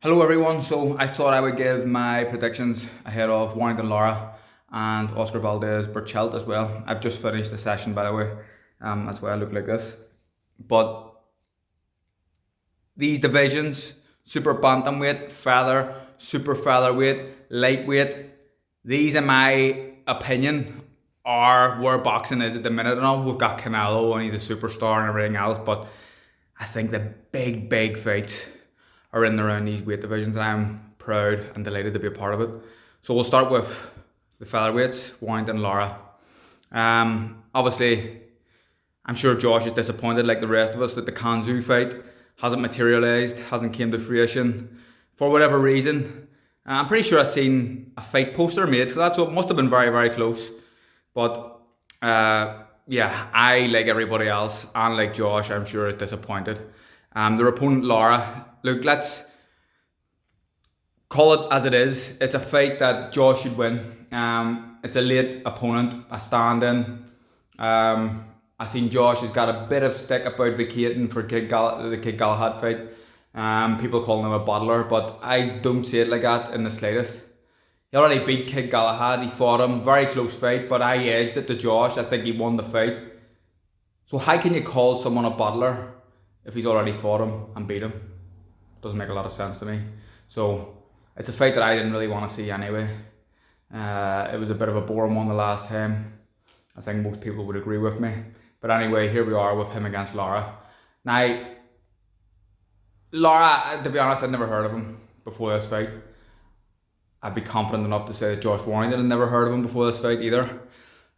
Hello everyone, so I thought I would give my predictions ahead of Warrington Lara and Oscar Valdez Berchelt as well. I've just finished the session, by the way. That's why I look like this. But these divisions, super bantamweight, feather, super featherweight, lightweight, these in my opinion are where boxing is at the minute. I know we've got Canelo and he's a superstar and everything else, but I think the big fights are in and around these weight divisions, and I'm proud and delighted to be a part of it. So we'll start with the featherweights, Warrington Lara. Obviously, I'm sure Josh is disappointed like the rest of us that the Kanzu fight hasn't materialised, hasn't came to fruition for whatever reason. I'm pretty sure I've seen a fight poster made for that, so it must have been very close. But yeah, I, like everybody else, and like Josh, I'm sure is disappointed. Their opponent Lara, look, let's call it as it is. It's a fight that Josh should win. It's a late opponent, a stand-in. I seen Josh has got a bit of stick about vacating for the Kid Galahad fight. People calling him a bottler, but I don't see it like that in the slightest. He already beat Kid Galahad, he fought him, very close fight, but I edged it to Josh. I think he won the fight. So how can you call someone a bottler if he's already fought him and beat him? Doesn't make a lot of sense to me. So it's a fight that I didn't really want to see anyway. It was a bit of a boring one the last time. I think most people would agree with me. But anyway, here we are with him against Lara. Now, Lara, to be honest, I'd never heard of him before this fight. I'd be confident enough to say that Josh Warrington had never heard of him before this fight either.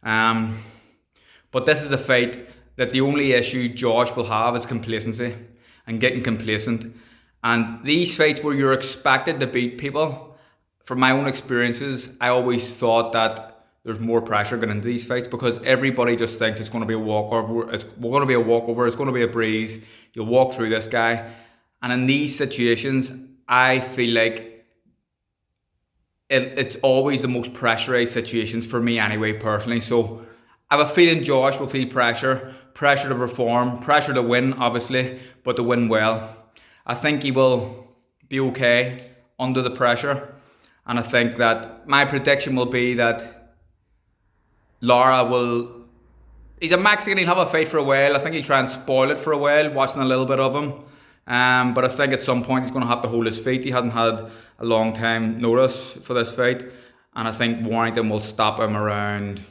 But this is a fight that the only issue Josh will have is complacency and getting complacent. And these fights where you're expected to beat people, from my own experiences, I always thought that there's more pressure going into these fights because everybody just thinks it's going to be a walkover. It's going to be a walkover. It's going to be a breeze. You'll walk through this guy. And in these situations, I feel like it's always the most pressurized situations for me anyway, personally. So I have a feeling Josh will feel pressure to perform, pressure to win, obviously, but to win well. I think he will be okay under the pressure. And I think that my prediction will be that Lara will... He's a Mexican, he'll have a fight for a while. I think he'll try and spoil it for a while, watching a little bit of him. But I think at some point he's going to have to hold his feet. He hasn't had a long time notice for this fight. And I think Warrington will stop him around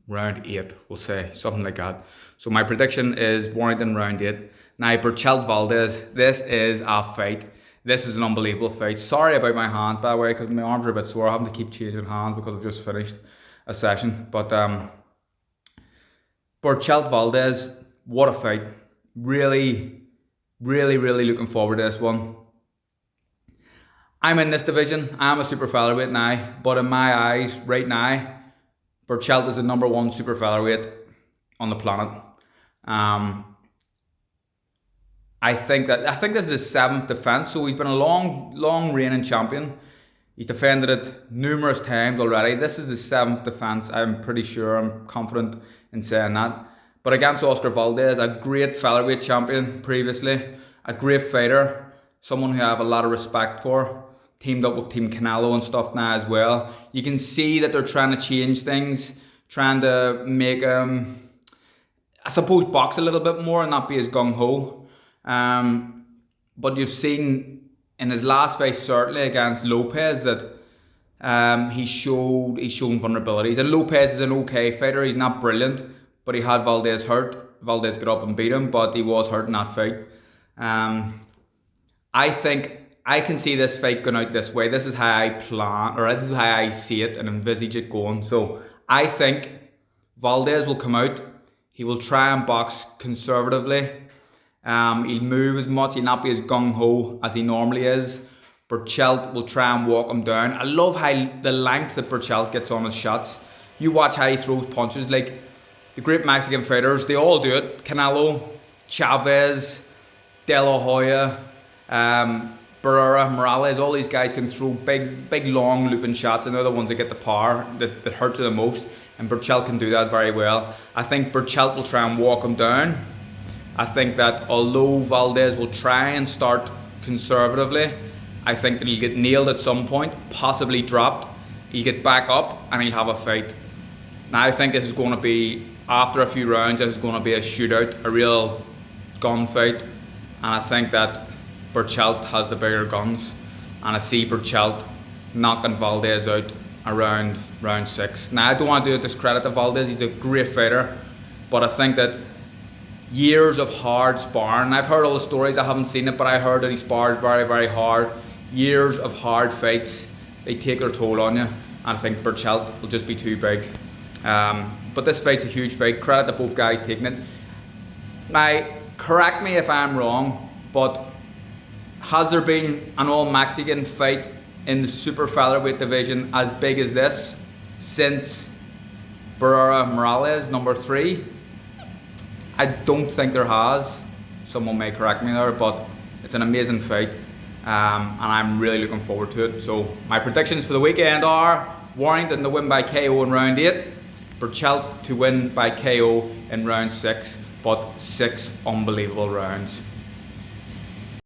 round 8, we'll say, something like that. So my prediction is Warrington round 8. Now, Berchelt Valdez, this is a fight. This is an unbelievable fight. Sorry about my hands, by the way, because my arms are a bit sore. I have to keep changing hands because I've just finished a session. But Berchelt Valdez, what a fight. Really looking forward to this one. I'm in this division. I'm a super featherweight now, but in my eyes, right now, Berchelt is the number one super featherweight on the planet. I think this is his 7th defence, so he's been a long reigning champion. He's defended it numerous times already. This is his 7th defence. I'm pretty sure. I'm confident in saying that. But against Oscar Valdez, a great featherweight champion previously, a great fighter, someone who I have a lot of respect for. Teamed up with Team Canelo and stuff now as well. You can see that they're trying to change things, trying to make I suppose box a little bit more and not be as gung-ho. But you've seen in his last fight, certainly against Lopez, that he's shown vulnerabilities. And Lopez is an okay fighter. He's not brilliant, but he had Valdez hurt. Valdez got up and beat him, but he was hurt in that fight. I think I can see this fight going out this way. This is how I plan, or this is how I see it and envisage it going. So I think Valdez will come out. He will try and box conservatively. He'll move as much. He'll not be as gung-ho as he normally is. Berchelt will try and walk him down. I love how the length that Berchelt gets on his shots. You watch how he throws punches. Like the great Mexican fighters, they all do it. Canelo, Chavez, De La Hoya, Barrera, Morales, all these guys can throw big long looping shots, and they're the ones that get the power that hurt you the most. And Berchelt can do that very well. I think Berchelt will try and walk him down. I think that although Valdez will try and start conservatively, I think that he'll get nailed at some point, possibly dropped. He'll get back up and he'll have a fight. Now I think this is going to be, after a few rounds, this is going to be a shootout, a real gunfight. And I think that Berchelt has the bigger guns. And I see Berchelt knocking Valdez out around round 6. Now I don't want to do a discredit to Valdez, he's a great fighter. But I think that years of hard sparring, I've heard all the stories, I haven't seen it, but I heard that he spars very, very hard. Years of hard fights, they take their toll on you. And I think Berchelt will just be too big. But this fight's a huge fight. Credit to both guys taking it. Now, correct me if I'm wrong, but has there been an all-Mexican fight in the super featherweight division as big as this since Lara Berchelt number 3? I don't think there has. Someone may correct me there, but it's an amazing fight, and I'm really looking forward to it. So my predictions for the weekend are Warrington to win by KO in round 8, Berchelt to win by KO in round 6, but 6 unbelievable rounds.